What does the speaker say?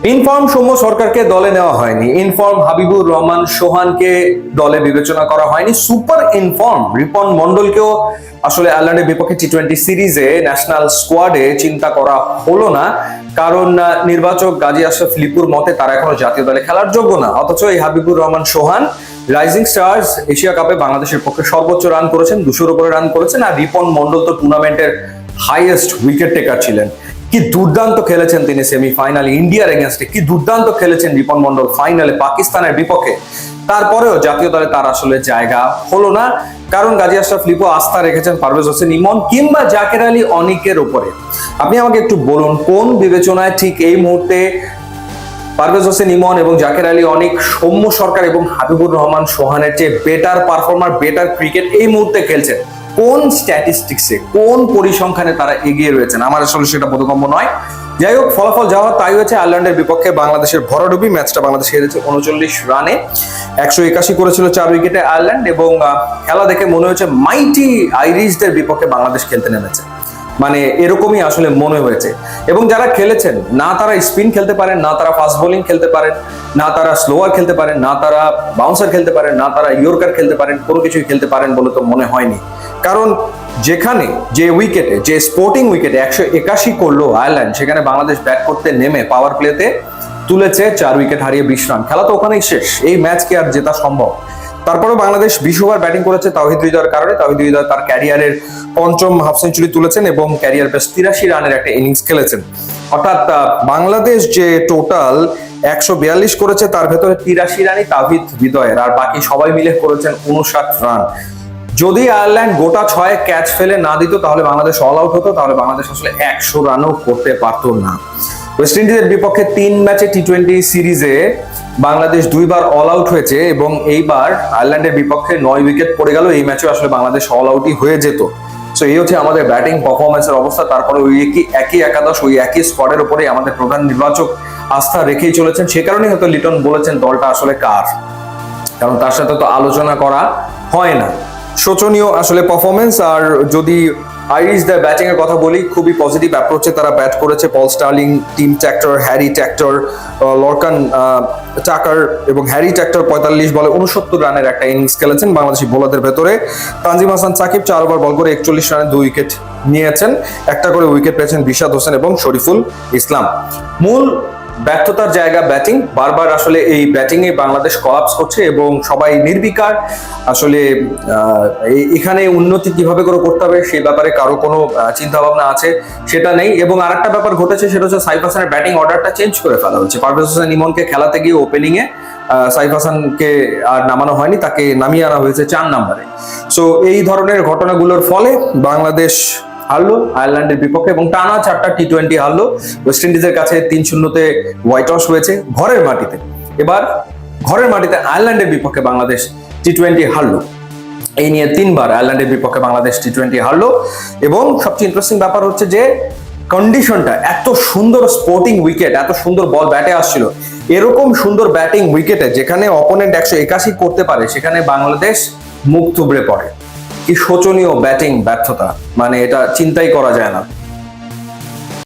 Inform Soumya সরকারকে দলে নেওয়া হয়নি, ইনফর্ম হাবিবুর রহমান সোহানকে দলে বিবেচনা করা হয়নি, সুপার ইনফর্ম রিপন মন্ডলকেও আসলে আয়ারল্যান্ডের বিপক্ষে টি-20 সিরিজে ন্যাশনাল স্কোয়াডে চিন্তা করা হলো না, কারণ নির্বাচক গাজী আশরাফ লিপুর মতে তারা এখনো জাতীয় দলে খেলার যোগ্য না। অথচ এই হাবিবুর রহমান সোহান রাইজিং স্টার্স এশিয়া কাপে বাংলাদেশের পক্ষে সর্বোচ্চ রান করেছেন, 200-র উপরে রান করেছেন। আর রিপন মন্ডল তো টুর্নামেন্টের হাইয়েস্ট উইকেট টেকার ছিলেন। কি দুর্দান্ত খেলেছেন তিনি সেমিফাইনালে ইন্ডিয়ার এগেনস্টে, কি দুর্দান্ত খেলেছেন রিপন মন্ডল ফাইনালে পাকিস্তানের বিপক্ষে। তারপরেও জাতীয় দলে তার আসলে জায়গা হলো না, কারণ গাজী আশরাফ লিপু আস্থা রেখেছেন পারভেজ হোসেন ইমন কিংবা জাকের আলী অনিকের উপরে। আপনি আমাকে একটু বলুন, কোন বিবেচনায় ঠিক এই মুহূর্তে পারভেজ হোসেন ইমন এবং জাকের আলী অনিক সৌম্য সরকার এবং হাবিবুর রহমান সোহানের চেয়ে বেটার পারফর্মার, বেটার ক্রিকেট এই মুহূর্তে খেলছেন? কোন স্ট্যাটিস্টিক্সে, কোন পরিসংখ্যানে তারা এগিয়ে রয়েছেন? আমার আসলে সেটা বোধগম্য নয়। যাই হোক, ফলাফল যাওয়া তাই হয়েছে। আয়ারল্যান্ডের বিপক্ষে বাংলাদেশের ভরাডুবি ম্যাচটা বাংলাদেশ হেরেছে 39 রানে, 181 করেছিল 4 উইকেটে আয়ারল্যান্ড। এবং খেলা দেখে মনে হয়েছে মাইটি আইরিশদের বিপক্ষে বাংলাদেশ খেলতে নেমেছে, মানে এরকমই আসলে মনে হয়েছে। এবং যারা খেলেছেন, না তারা স্পিন খেলতে পারেন, না তারা ফাস্ট বোলিং খেলতে পারেন, না তারা স্লোয়ার খেলতে পারেন, না তারা বাউন্সার খেলতে পারেন, না তারা ইয়র্কার খেলতে পারেন, কোনো কিছুই খেলতে পারেন বলে তো মনে হয়নি। কারণ যেখানে যে উইকেটে, যে স্পোর্টিং উইকেটে 181 করলো আয়ারল্যান্ড, সেখানে বাংলাদেশ ব্যাট করতে নেমে পাওয়ার প্লেতে তুলেছে 4 উইকেট হারিয়ে 20 রান। খেলা তো ওখানেই শেষ, এই ম্যাচ কি আর জেতা সম্ভব? তারপরে বাংলাদেশ 20 ওভার ব্যাটিং করেছে তাওহিদ হৃদয়ের কারণে। তাওহিদ হৃদয় তার ক্যারিয়ারের 5ম হাফ সেঞ্চুরি তুলেছেন এবং ক্যারিয়ার বেশ 83 রানের একটা ইনিংস খেলেছেন। অর্থাৎ বাংলাদেশ যে টোটাল 142 করেছে, তার ভেতরে 83 রানই তাওহিদ হৃদয়ের, আর বাকি সবাই মিলে করেছেন 59 রান। যদি আয়ারল্যান্ড গোটা 6 ক্যাচ ফেলে না দিত, তাহলে বাংলাদেশ অল আউট হতো, তাহলে বাংলাদেশ আসলে 100 রানও করতে পারতো না। ওয়েস্ট ইন্ডিজের বিপক্ষে 3 ম্যাচে টি-20 সিরিজে বাংলাদেশ 2 বার অল আউট হয়েছে এবং এইবার আয়ারল্যান্ডের বিপক্ষে 9 উইকেট পড়ে গেল। এই ম্যাচে আসলে বাংলাদেশ অল আউটই হয়ে যেত। সো এই হচ্ছে আমাদের ব্যাটিং পারফরমেন্সের অবস্থা। তারপরে ওই একই একাদশ, ওই একই স্কোয়াডের উপরে আমাদের প্রধান নির্বাচক আস্থা রেখেই চলেছেন। সে কারণেই হয়তো লিটন বলেছেন দলটা আসলে কার, কারণ তার সাথে তো আলোচনা করা হয় না। শোচনীয় আসলে পারফরমেন্স। আর যদি আইরিশদের ব্যাটিং এর কথা বলি, খুবই পজিটিভ অ্যাপ্রোচে তারা ব্যাট করেছে। Paul Stirling, team tractor, Harry tractor, Lorcan টাকার এবং হ্যারি ট্যাক্টর 45 বলে 69 রানের একটা ইনিংস খেলেছেন বাংলাদেশি বোলারদের ভেতরে। তানজিম হাসান সাকিব 4 ওভার বল করে 41 রানে 2 উইকেট নিয়েছেন। একটা করে উইকেট পেয়েছেন বিশাদ হোসেন এবং শরীফুল ইসলাম। মূল ব্যর্থতার জায়গা ব্যাটিং। বারবার আসলে এই ব্যাটিং এ বাংলাদেশ কলাপস করছে এবং সবাই নির্বিকার। আসলে এখানে উন্নতি কিভাবে করে করতে হবে সেই ব্যাপারে কারো কোনো চিন্তা ভাবনা আছে সেটা নেই। এবং আরেকটা ব্যাপার ঘটেছে, সেটা হচ্ছে সাইফ হাসানের ব্যাটিং অর্ডারটা চেঞ্জ করে ফেলা হয়েছে। পারভেজ হোসেন ইমনকে খেলাতে গিয়ে ওপেনিং এ সাইফ হাসানকে আর নামানো হয়নি, তাকে নামিয়ে আনা হয়েছে 4 নম্বরে। সো এই ধরনের ঘটনাগুলোর ফলে বাংলাদেশ হারলো আয়ারল্যান্ডের বিপক্ষে এবং টানা 4টা টি-20 হারলো। ওয়েস্ট ইন্ডিজের কাছে 3-0 হোয়াইট ওয়াশ হয়েছে ঘরের মাটিতে। এবার ঘরের মাটিতে আয়ারল্যান্ডের বিপক্ষে বাংলাদেশ টি-20 হারলো। এই নিয়ে 3 বার আয়ারল্যান্ডের বিপক্ষে বাংলাদেশ টি-20 হারলো। এবং সবচেয়ে ইন্টারেস্টিং ব্যাপার হচ্ছে যে কন্ডিশনটা, এত সুন্দর স্পোর্টিং উইকেট, এত সুন্দর বল ব্যাটে আসছিল, এরকম সুন্দর ব্যাটিং উইকেটে যেখানে অপোনেন্ট 181 করতে পারে, সেখানে বাংলাদেশ মুখ থুবড়ে পড়ে। কি শোচনীয় ব্যাটিং ব্যর্থতা, মানে এটা চিন্তাই করা যায় না।